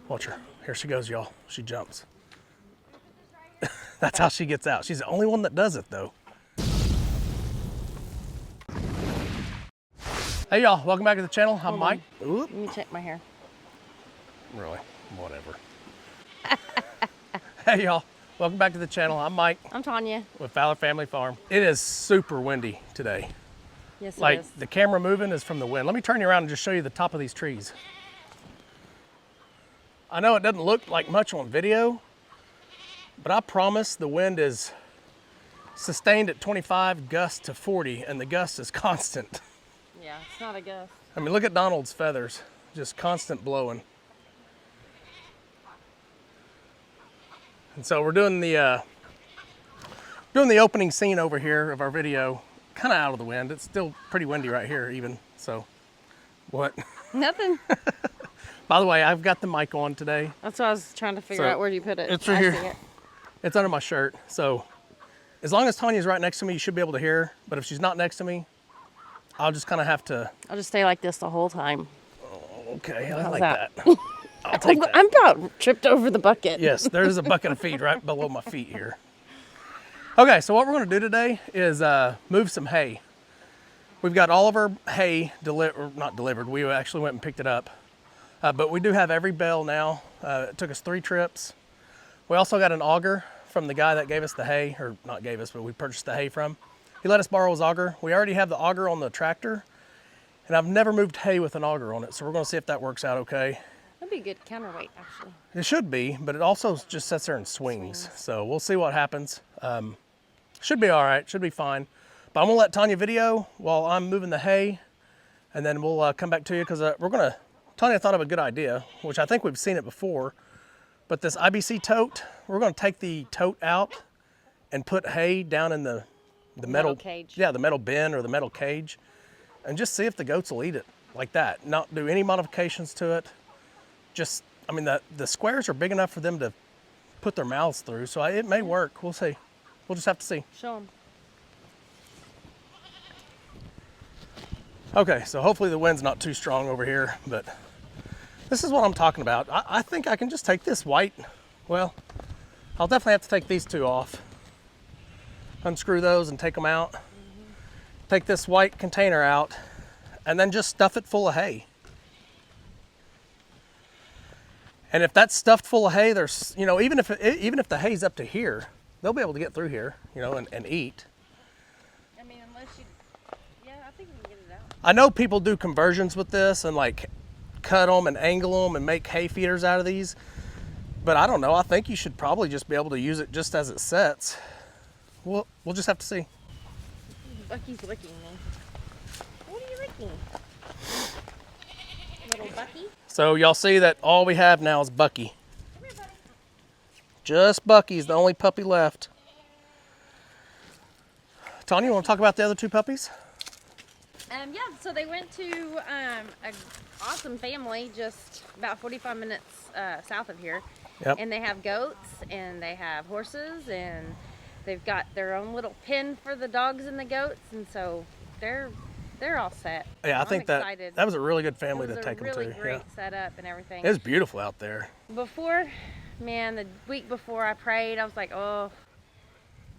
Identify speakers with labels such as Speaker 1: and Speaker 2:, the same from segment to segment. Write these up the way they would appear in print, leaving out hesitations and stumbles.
Speaker 1: Watch her. Here she goes, y'all. She jumps. That's how she gets out. She's the only one that does it, though. Hey, y'all. Welcome back to the channel. I'm Mike.
Speaker 2: Let me check my hair.
Speaker 1: Really? Whatever. Hey, y'all. Welcome back to the channel. I'm Mike.
Speaker 2: I'm Tanya.
Speaker 1: With Fowler Family Farm. It is super windy today.
Speaker 2: Yes, it
Speaker 1: like
Speaker 2: is.
Speaker 1: the camera moving is from the wind. Let me turn you around and just show you the top of these trees. I know it doesn't look like much on video, but I promise the wind is sustained at 25, gust to 40, and the gust is constant.
Speaker 2: Yeah, it's not a gust.
Speaker 1: I mean, look at Donald's feathers, just constant blowing. And so we're doing the opening scene over here of our video, kind of out of the wind. It's still pretty windy right here even, so what?
Speaker 2: Nothing.
Speaker 1: By the way, I've got the mic on today.
Speaker 2: That's what I was trying to figure out. Where do you put it?
Speaker 1: It's right here. It's under my shirt. So as long as Tanya's right next to me, you should be able to hear her. But if she's not next to me, I'll just kind of have to.
Speaker 2: I'll just stay like this the whole time.
Speaker 1: Oh, okay, I
Speaker 2: How's
Speaker 1: like
Speaker 2: that?
Speaker 1: I'll take that.
Speaker 2: I'm about tripped over the bucket.
Speaker 1: Yes, there's a bucket of feed right below my feet here. Okay, so what we're going to do today is move some hay. We've got all of our hay not delivered. We actually went and picked it up. But we do have every bale now. It took us 3 trips. We also got an auger from the guy that gave us the hay, or not gave us, but we purchased the hay from. He let us borrow his auger. We already have the auger on the tractor, and I've never moved hay with an auger on it, so we're gonna see if that works out okay.
Speaker 2: That'd be a good counterweight, actually.
Speaker 1: It should be, but it also just sits there and swings. So we'll see what happens. Should be all right, should be fine. But I'm gonna let Tanya video while I'm moving the hay, and then we'll come back to you because Tanya thought of a good idea, which I think we've seen it before, but this IBC tote, we're gonna take the tote out and put hay down in the metal
Speaker 2: cage.
Speaker 1: Yeah, the metal bin or the metal cage, and just see if the goats will eat it like that. Not do any modifications to it. Just, I mean, the squares are big enough for them to put their mouths through, so it may work. We'll see. We'll just have to see.
Speaker 2: Show them.
Speaker 1: Okay, so hopefully the wind's not too strong over here, but this is what I'm talking about. I think I can just take this white, well, I'll definitely have to take these 2 off. Unscrew those and take them out. Take this white container out and then just stuff it full of hay. And if that's stuffed full of hay, there's, you know, even if the hay's up to here, they'll be able to get through here, you know, and eat.
Speaker 2: I mean, unless you, yeah, I think we can get it out.
Speaker 1: I know people do conversions with this and like cut them and angle them and make hay feeders out of these, but I don't know. I think you should probably just be able to use it just as it sets. We'll just have to see.
Speaker 2: Bucky's licking me. What are you licking? Little Bucky?
Speaker 1: So y'all see that all we have now is Bucky.
Speaker 2: Come here, buddy.
Speaker 1: Just Bucky's the only puppy left. Tanya, you want to talk about the other 2 puppies?
Speaker 2: Yeah, so they went to an awesome family just about 45 minutes south of here.
Speaker 1: Yep.
Speaker 2: And they have goats and they have horses and they've got their own little pen for the dogs and the goats, and so they're all set.
Speaker 1: Yeah, I think
Speaker 2: excited.
Speaker 1: that was a really good family to take them to.
Speaker 2: It was a really great setup and everything.
Speaker 1: It was beautiful out there.
Speaker 2: Before, man, the week before I prayed, I was like, oh,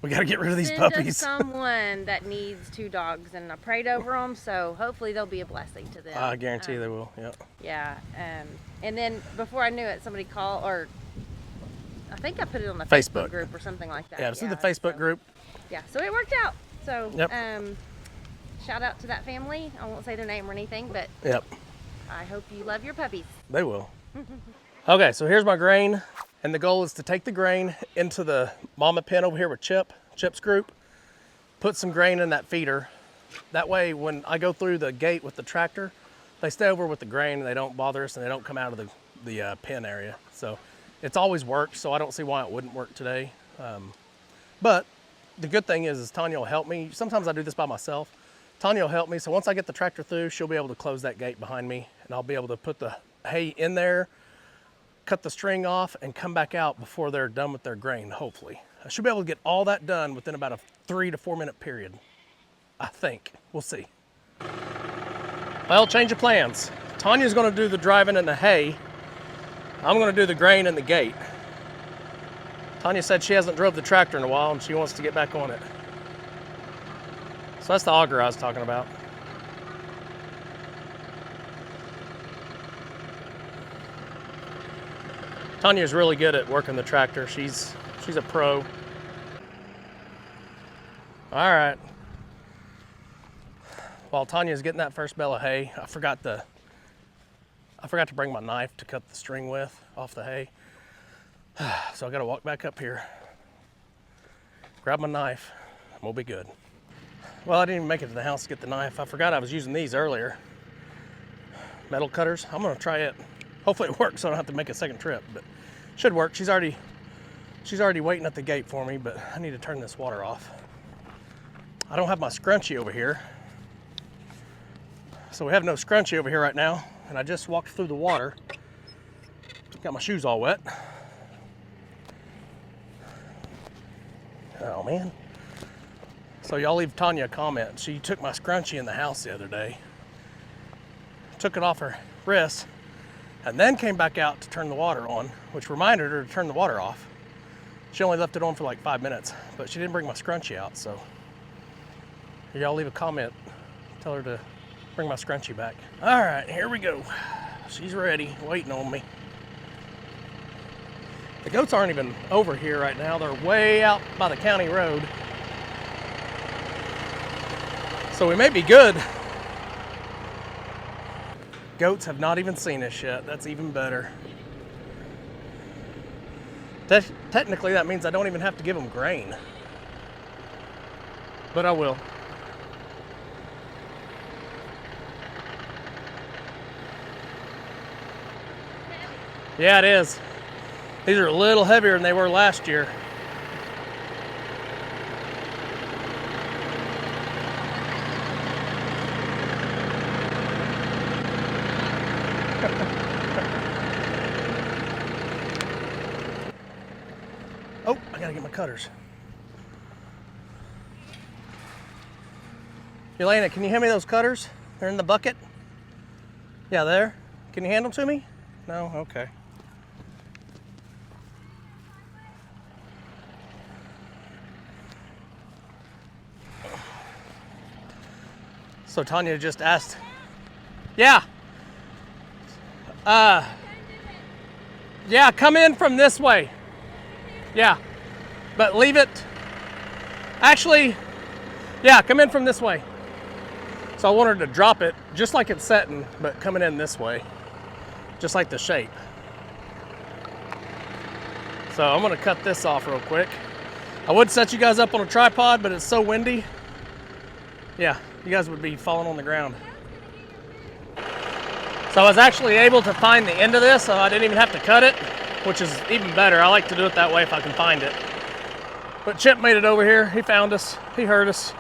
Speaker 1: we got to get rid of these
Speaker 2: send
Speaker 1: puppies.
Speaker 2: us someone that needs 2 dogs, and I prayed over them, so hopefully they'll be a blessing to them.
Speaker 1: I guarantee they will. Yep.
Speaker 2: Yeah, and then before I knew it, somebody called, or I think I put it on the
Speaker 1: Facebook
Speaker 2: Facebook group or something like that.
Speaker 1: Yeah, it's in the Facebook group.
Speaker 2: Yeah, so it worked out. So,
Speaker 1: yep.
Speaker 2: Shout out to that family. I won't say their name or anything, but
Speaker 1: yep.
Speaker 2: I hope you love your puppies.
Speaker 1: They will. Okay, so here's my grain, and the goal is to take the grain into the mama pen over here with Chip's group, put some grain in that feeder. That way, when I go through the gate with the tractor, they stay over with the grain and they don't bother us and they don't come out of the pen area. So it's always worked, so I don't see why it wouldn't work today. But the good thing is Tanya will help me. Sometimes I do this by myself. Tanya will help me, so once I get the tractor through, she'll be able to close that gate behind me, and I'll be able to put the hay in there, cut the string off, and come back out before they're done with their grain, hopefully. I should be able to get all that done within about a 3 to 4 minute period, I think. We'll see. Well, change of plans. Tanya's gonna do the driving in the hay, I'm gonna do the grain and the gate. Tanya said she hasn't drove the tractor in a while and she wants to get back on it. So that's the auger I was talking about. Tanya's really good at working the tractor. She's a pro. All right. While Tanya's getting that first bale of hay, I forgot to bring my knife to cut the string with off the hay. So I gotta walk back up here, grab my knife, and we'll be good. Well, I didn't even make it to the house to get the knife. I forgot I was using these earlier. Metal cutters. I'm gonna try it. Hopefully it works so I don't have to make a second trip, but it should work. She's already waiting at the gate for me, but I need to turn this water off. I don't have my scrunchie over here. So we have no scrunchie over here right now, and I just walked through the water. Got my shoes all wet. Oh man. So y'all leave Tanya a comment. She took my scrunchie in the house the other day, took it off her wrist, and then came back out to turn the water on, which reminded her to turn the water off. She only left it on for like 5 minutes, but she didn't bring my scrunchie out, so y'all leave a comment. Tell her to bring my scrunchie back. All right, here we go. She's ready, waiting on me. The goats aren't even over here right now. They're way out by the county road. So we may be good. Goats have not even seen us yet. That's even better. Technically, that means I don't even have to give them grain. But I will. Yeah, it is. These are a little heavier than they were last year. Oh, I gotta get my cutters. Elena, can you hand me those cutters? They're in the bucket. Yeah, there. Can you hand them to me? No? Okay. So Tanya just asked. Yeah. Yeah, come in from this way. Yeah. But leave it. Actually, yeah, come in from this way. So I wanted to drop it just like it's setting, but coming in this way. Just like the shape. So I'm gonna cut this off real quick. I would set you guys up on a tripod, but it's so windy. Yeah, you guys would be falling on the ground. So I was actually able to find the end of this, so I didn't even have to cut it, which is even better. I like to do it that way if I can find it. But Chip made it over here. He found us. He heard us.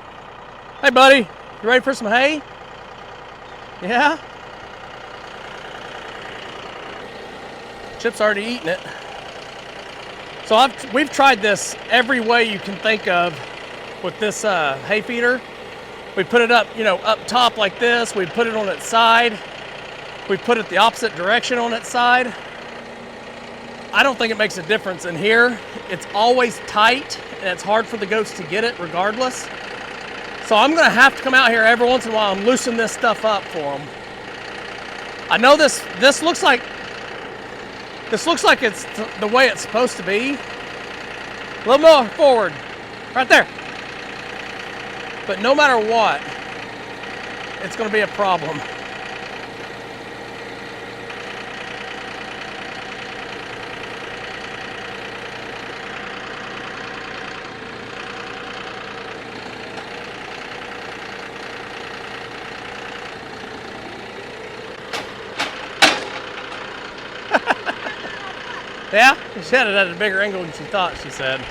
Speaker 1: Hey, buddy, you ready for some hay? Yeah? Chip's already eaten it. So we've tried this every way you can think of with this hay feeder. We put it up, up top like this. We put it on its side. We put it the opposite direction on its side. I don't think it makes a difference in here. It's always tight, and it's hard for the goats to get it regardless. So I'm gonna have to come out here every once in a while and loosen this stuff up for them. I know this looks like it's the way it's supposed to be. A little more forward, right there. But no matter what, it's gonna be a problem. Yeah, she had it at a bigger angle than she thought, she said.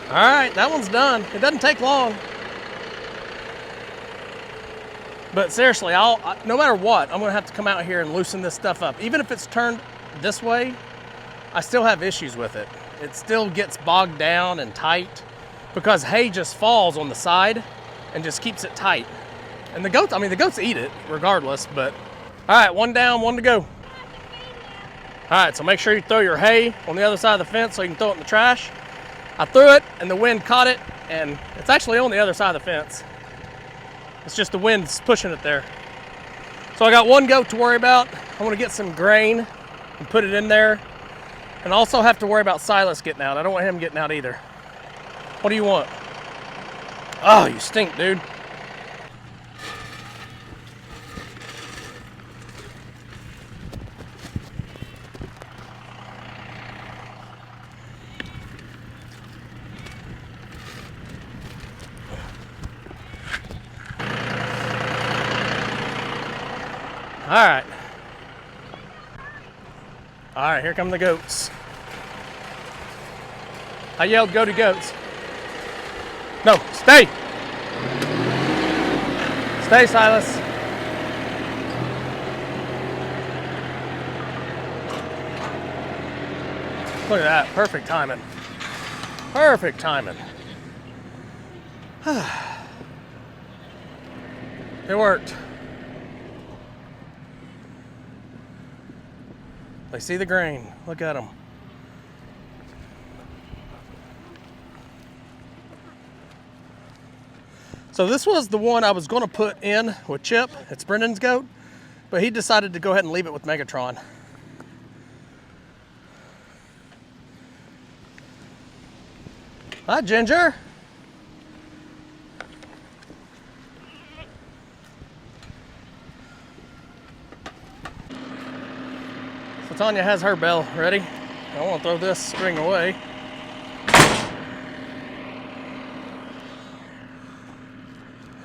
Speaker 1: All right, that one's done. It doesn't take long. But seriously, no matter what, I'm gonna have to come out here and loosen this stuff up. Even if it's turned this way, I still have issues with it. It still gets bogged down and tight because hay just falls on the side and just keeps it tight. And the goats eat it regardless, but all right, one down, one to go. All right, so make sure you throw your hay on the other side of the fence so you can throw it in the trash. I threw it and the wind caught it, and it's actually on the other side of the fence. It's just the wind's pushing it there. So I got one goat to worry about. I want to get some grain and put it in there. And also have to worry about Silas getting out. I don't want him getting out either. What do you want? Oh, you stink, dude. All right. All right, here come the goats. I yelled, go to goats. No, stay. Stay, Silas. Look at that, perfect timing. Perfect timing. It worked. They see the grain. Look at them. So this was the one I was going to put in with Chip. It's Brendan's goat, but he decided to go ahead and leave it with Megatron. Hi, Ginger. So Tanya has her bell ready. I want to throw this string away.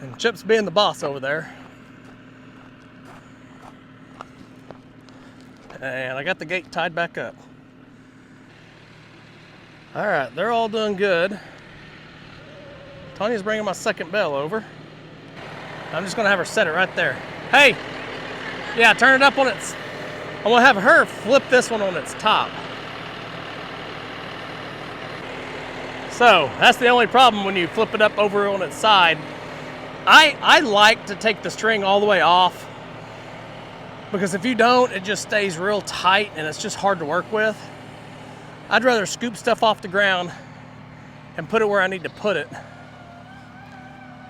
Speaker 1: And Chip's being the boss over there. And I got the gate tied back up. All right, they're all doing good. Tanya's bringing my second bell over. I'm just gonna have her set it right there. Hey, yeah, turn it up on its, I'm gonna have her flip this one on its top. So that's the only problem when you flip it up over on its side. I like to take the string all the way off, because if you don't, it just stays real tight and it's just hard to work with. I'd rather scoop stuff off the ground and put it where I need to put it.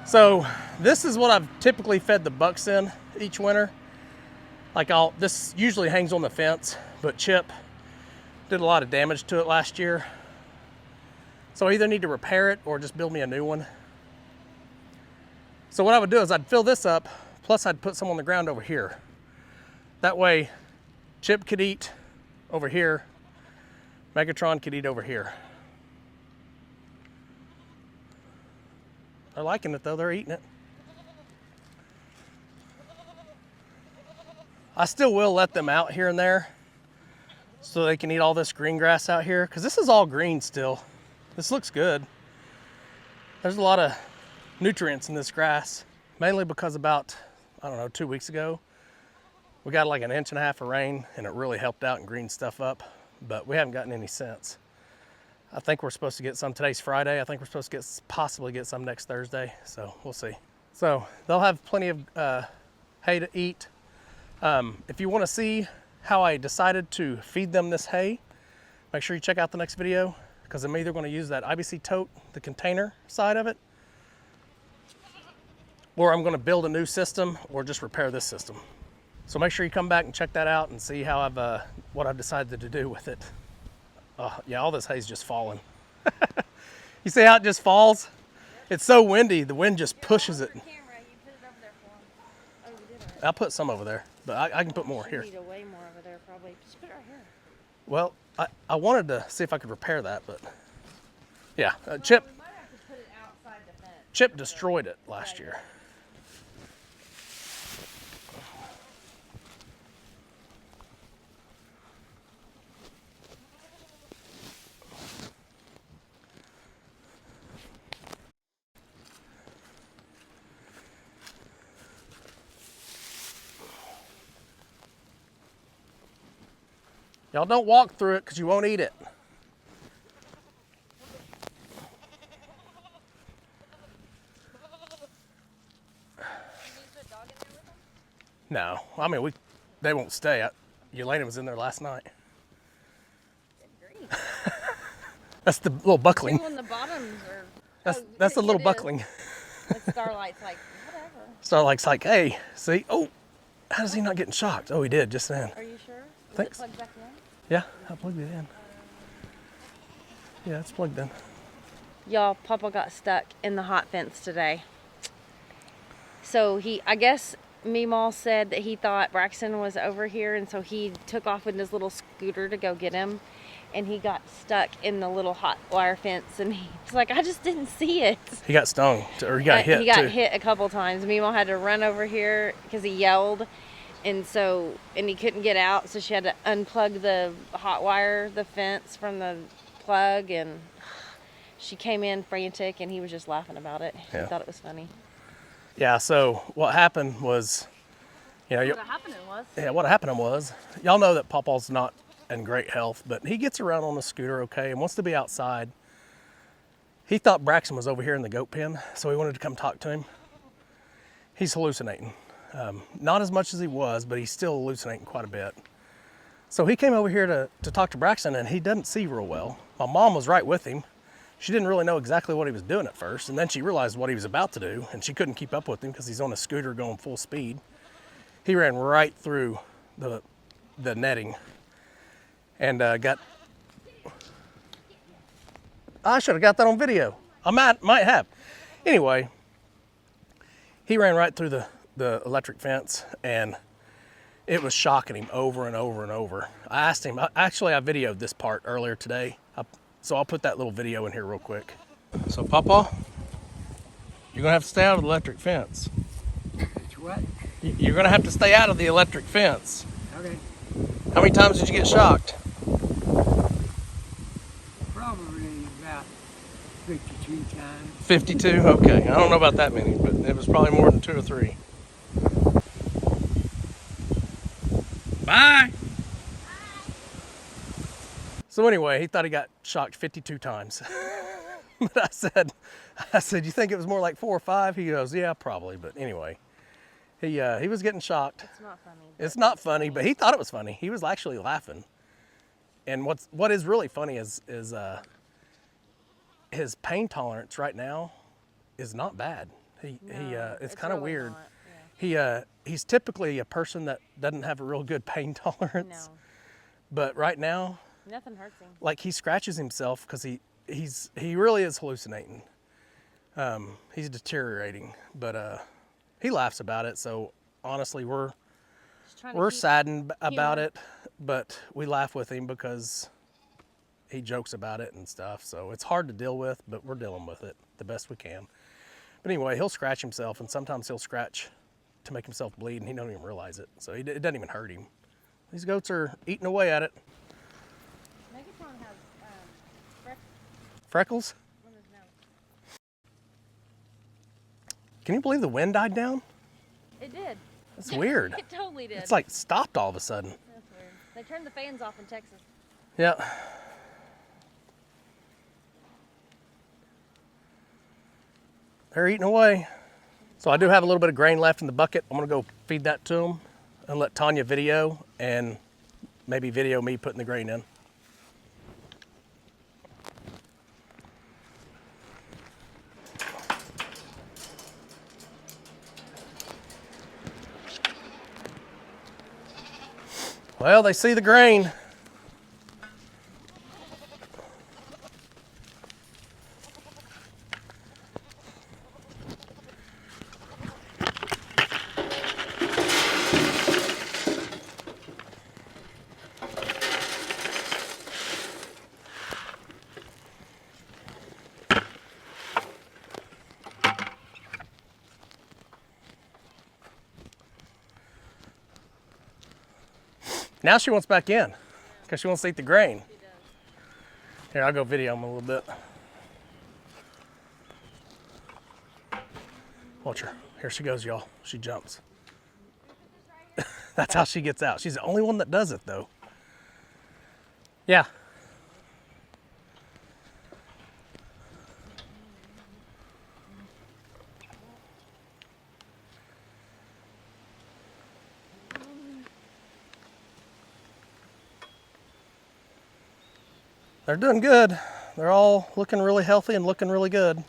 Speaker 1: So this is what I've typically fed the bucks in each winter. Like this usually hangs on the fence, but Chip did a lot of damage to it last year. So I either need to repair it or just build me a new one. So what I would do is I'd fill this up, plus I'd put some on the ground over here. That way Chip could eat over here, Megatron could eat over here. They're liking it though, they're eating it. I still will let them out here and there so they can eat all this green grass out here, because this is all green still. This looks good. There's a lot of nutrients in this grass, mainly because about, I don't know, 2 weeks ago, we got like 1.5 inches of rain and it really helped out and greened stuff up, but we haven't gotten any since. I think we're supposed to get some, today's Friday. I think we're supposed to possibly get some next Thursday, so we'll see. So they'll have plenty of hay to eat. If you want to see how I decided to feed them this hay, make sure you check out the next video, because I'm either going to use that IBC tote, the container side of it, or I'm going to build a new system or just repair this system. So make sure you come back and check that out and see how what I've decided to do with it. Yeah, all this hay's just falling. You see how it just falls? It's so windy, the wind just pushes it. I'll put some over there, but I can put more here.
Speaker 2: You need way more over there, probably. Just put it right here.
Speaker 1: Well, I wanted to see if I could repair that, but yeah, Chip.
Speaker 2: We might have to put it outside the fence.
Speaker 1: Chip destroyed it last year. Y'all don't walk through it because you won't eat it. No, I mean, they won't stay. Yelena was in there last night. That's the little buckling.
Speaker 2: When the bottoms are.
Speaker 1: That's the little buckling.
Speaker 2: Starlight's like, whatever.
Speaker 1: Starlight's like, hey, see? Oh, how is he not getting shocked? Oh, he did just then.
Speaker 2: Are you sure?
Speaker 1: Thanks.
Speaker 2: Plugged back in?
Speaker 1: Yeah, I plugged it in. Yeah, it's plugged in.
Speaker 2: Y'all, Papa got stuck in the hot fence today. So I guess Meemaw said that he thought Braxton was over here, and so he took off with his little scooter to go get him, and he got stuck in the little hot wire fence, and he was like, I just didn't see it.
Speaker 1: He got stung, or he got hit
Speaker 2: He got
Speaker 1: too.
Speaker 2: hit a couple times. Meemaw had to run over here because he yelled, and he couldn't get out, so she had to unplug the hot wire, the fence from the plug, and she came in frantic, and he was just laughing about it. He thought it was funny.
Speaker 1: Yeah, so what happened was,
Speaker 2: What happened was,
Speaker 1: y'all know that Pawpaw's not in great health, but he gets around on the scooter okay and wants to be outside. He thought Braxton was over here in the goat pen, so he wanted to come talk to him. He's hallucinating. Not as much as he was, but he's still hallucinating quite a bit. So he came over here to talk to Braxton, and he doesn't see real well. My mom was right with him. She didn't really know exactly what he was doing at first, and then she realized what he was about to do, and she couldn't keep up with him because he's on a scooter going full speed. He ran right through the netting and got... I should have got that on video. I might have. Anyway, he ran right through the electric fence, and it was shocking him over and over and over. I asked him, I videoed this part earlier today, so I'll put that little video in here real quick. So Pawpaw, you're gonna have to stay out of the electric fence.
Speaker 3: It's what?
Speaker 1: You're gonna have to stay out of the electric fence.
Speaker 3: Okay.
Speaker 1: How many times did you get shocked?
Speaker 3: Probably about 52 times.
Speaker 1: 52? Okay, I don't know about that many, but it was probably more than 2 or 3. Bye! So anyway, he thought he got shocked 52 times. But I said, you think it was more like 4 or 5? He goes, yeah, probably. But anyway, he was getting shocked.
Speaker 2: It's not funny.
Speaker 1: It's not funny, but he thought it was funny. He was actually laughing. And what is really funny is his pain tolerance right now is not bad. It's kind of
Speaker 2: really
Speaker 1: weird.
Speaker 2: not, yeah.
Speaker 1: He's typically a person that doesn't have a real good pain tolerance.
Speaker 2: No,
Speaker 1: But right now,
Speaker 2: nothing hurts him.
Speaker 1: like he scratches himself because he really is hallucinating. He's deteriorating, but he laughs about it. So honestly, we're saddened about it, but we laugh with him because he jokes about it and stuff. So it's hard to deal with, but we're dealing with it the best we can. But anyway, he'll scratch himself, and sometimes he'll scratch to make himself bleed, and he don't even realize it. So it doesn't even hurt him. These goats are eating away at it.
Speaker 2: Megatron has
Speaker 1: Freckles?
Speaker 2: on his nose.
Speaker 1: Can you believe the wind died down?
Speaker 2: It did.
Speaker 1: That's weird.
Speaker 2: It totally did.
Speaker 1: It's like stopped all of a sudden.
Speaker 2: That's weird. They turned the fans off in Texas.
Speaker 1: Yeah. They're eating away. So I do have a little bit of grain left in the bucket. I'm gonna go feed that to them and let Tanya video and maybe video me putting the grain in. Well, they see the grain. Now she wants back in because she wants to eat the grain.
Speaker 2: She does.
Speaker 1: Here, I'll go video them a little bit. Watch her. Here she goes, y'all. She jumps. That's how she gets out. She's the only one that does it, though. Yeah. They're doing good. They're all looking really healthy and looking really good.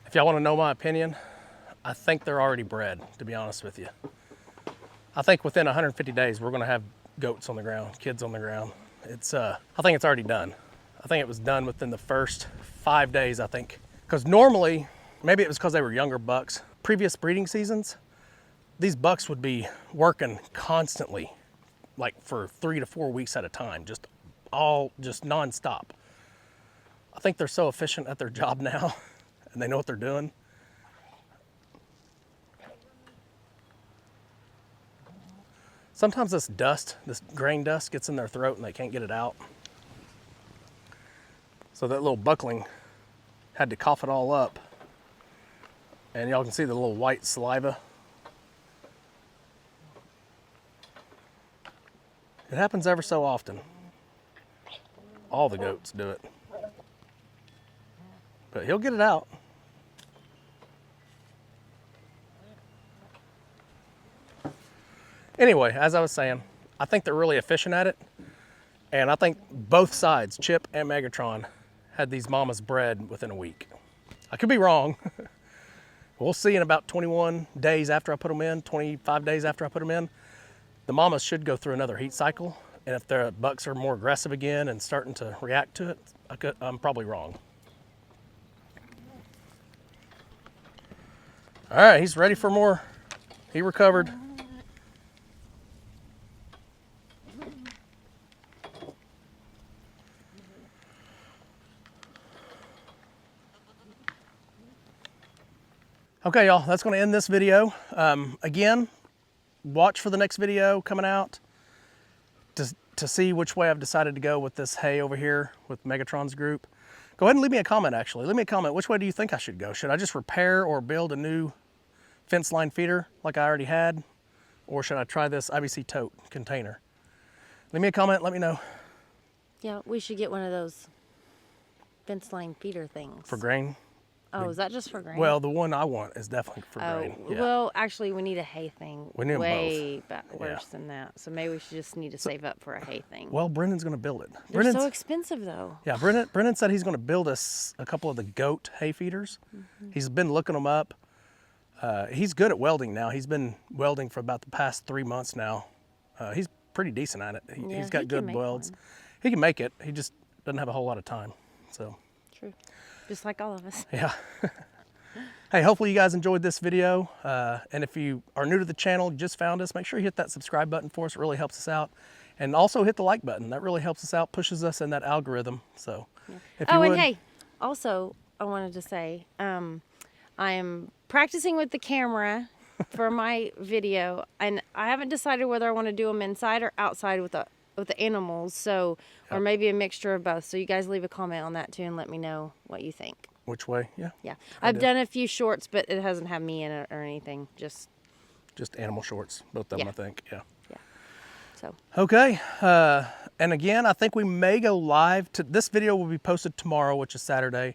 Speaker 1: If y'all want to know my opinion, I think they're already bred, to be honest with you. I think within 150 days, we're gonna have goats on the ground, kids on the ground. I think it's already done. I think it was done within the first 5 days, I think. Because normally, maybe it was because they were younger bucks. Previous breeding seasons, these bucks would be working constantly, like for 3 to 4 weeks at a time, just nonstop. I think they're so efficient at their job now, and they know what they're doing. Sometimes this dust, this grain dust, gets in their throat and they can't get it out. So that little buckling had to cough it all up. And y'all can see the little white saliva. It happens ever so often. All the goats do it. But he'll get it out. Anyway, as I was saying, I think they're really efficient at it. And I think both sides, Chip and Megatron, had these mamas bred within a week. I could be wrong. We'll see in about 21 days after I put them in, 25 days after I put them in. The mamas should go through another heat cycle. And if their bucks are more aggressive again and starting to react to it, I'm probably wrong. All right, he's ready for more. He recovered. Okay, y'all, that's going to end this video. Again, watch for the next video coming out to see which way I've decided to go with this hay over here with Megatron's group. Go ahead and leave me a comment, actually. Leave me a comment. Which way do you think I should go? Should I just repair or build a new fence line feeder like I already had? Or should I try this IBC tote container? Leave me a comment. Let me know.
Speaker 2: Yeah, we should get one of those fence line feeder things.
Speaker 1: For grain?
Speaker 2: Oh, is that just for grain?
Speaker 1: Well, the one I want is definitely for grain. Yeah.
Speaker 2: Well, actually, we need a hay thing.
Speaker 1: We need them
Speaker 2: way
Speaker 1: both.
Speaker 2: worse than that. So maybe we should just need to save up for a hay thing.
Speaker 1: Well, Brendan's going to build it.
Speaker 2: They're so expensive, though.
Speaker 1: Yeah, Brendan said he's going to build us a couple of the goat hay feeders. Mm-hmm. He's been looking them up. He's good at welding now. He's been welding for about the past 3 months now. He's pretty decent at it. He's got good welds. One. He can make it. He just doesn't have a whole lot of time. So.
Speaker 2: True. Just like all of us.
Speaker 1: Yeah. Hey, hopefully you guys enjoyed this video. And if you are new to the channel, just found us, make sure you hit that subscribe button for us. It really helps us out. And also hit the like button. That really helps us out, pushes us in that algorithm. So, if you would,
Speaker 2: and hey, also, I wanted to say, I am practicing with the camera for my video, and I haven't decided whether I want to do them inside or outside with the animals. So, or maybe a mixture of both. So you guys leave a comment on that too, and let me know what you think.
Speaker 1: Which way? Yeah.
Speaker 2: Yeah. I've done a few shorts, but it hasn't had me in it or anything. Just
Speaker 1: animal shorts, both of them, I think. Yeah.
Speaker 2: Yeah. So.
Speaker 1: Okay. And again, I think we may go live. This video will be posted tomorrow, which is Saturday.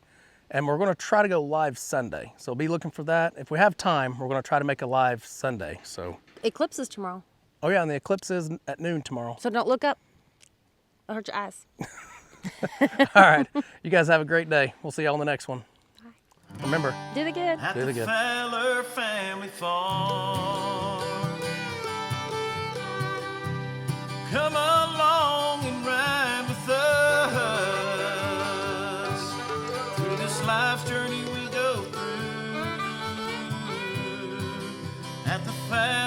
Speaker 1: And we're going to try to go live Sunday. So be looking for that. If we have time, we're going to try to make a live Sunday. So.
Speaker 2: Eclipse is tomorrow. Oh,
Speaker 1: yeah, and the eclipse is at noon tomorrow.
Speaker 2: So don't look up. It'll hurt your eyes.
Speaker 1: All right. You guys have a great day. We'll see y'all on the next one.
Speaker 2: Bye.
Speaker 1: Remember.
Speaker 2: Do the good.
Speaker 1: Do the good.
Speaker 4: Fowler family farm. Come along and ride with us through this life's journey we go through at the Fowler